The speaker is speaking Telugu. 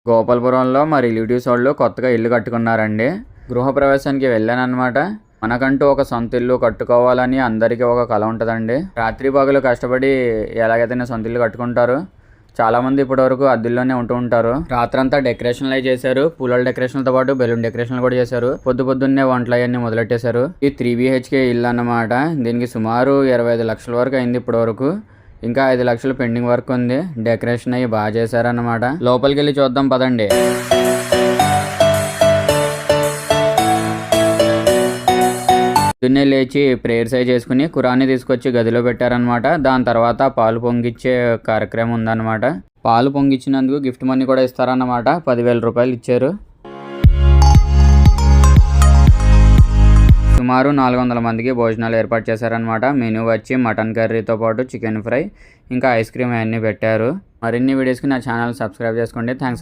గోపాలపురంలో మా రిలేటివ్స్ వాళ్ళు కొత్తగా ఇల్లు కట్టుకున్నారండి. గృహప్రవేశానికి వెళ్ళానన్నమాట. మనకంటూ ఒక సొంత ఇల్లు కట్టుకోవాలని అందరికీ ఒక కల ఉంటుందండి. రాత్రి పగలు కష్టపడి ఎలాగైతే సొంత ఇల్లు కట్టుకుంటారు. చాలామంది ఇప్పటివరకు అద్దెల్లోనే ఉంటూ ఉంటారు. రాత్రంతా డెకరేషన్లు అవి చేశారు. పూల డెకరేషన్లతో పాటు బెలూన్ డెకరేషన్లు కూడా చేశారు. పొద్దున్నే వంటలు అవన్నీ మొదలెట్టేశారు. ఈ 3 BHK ఇల్లు అన్నమాట. దీనికి సుమారు 25 లక్షల వరకు అయింది ఇప్పటి వరకు. ఇంకా 5 లక్షలు పెండింగ్ వర్క్ ఉంది. డెకరేషన్ అయ్యి బాగా చేశారన్నమాట. లోపలికి వెళ్ళి చూద్దాం పదండి. పొద్దున్నే లేచి ప్రేయర్స్ అయి చేసుకుని ఖురాన్ని తీసుకొచ్చి గదిలో పెట్టారనమాట. దాని తర్వాత పాలు పొంగిచ్చే కార్యక్రమం ఉందన్నమాట. పాలు పొంగిచ్చినందుకు గిఫ్ట్ మనీ కూడా ఇస్తారన్నమాట. 10,000 రూపాయలు ఇచ్చారు. సుమారు 400 మందికి భోజనాలు ఏర్పాటు చేశారనమాట. మెనూ వచ్చి మటన్ కర్రీతో పాటు చికెన్ ఫ్రై ఇంకా ఐస్ క్రీమ్ అవన్నీ పెట్టారు. మరిన్ని వీడియోస్కి నా ఛానల్ సబ్స్క్రైబ్ చేసుకోండి. Thanks for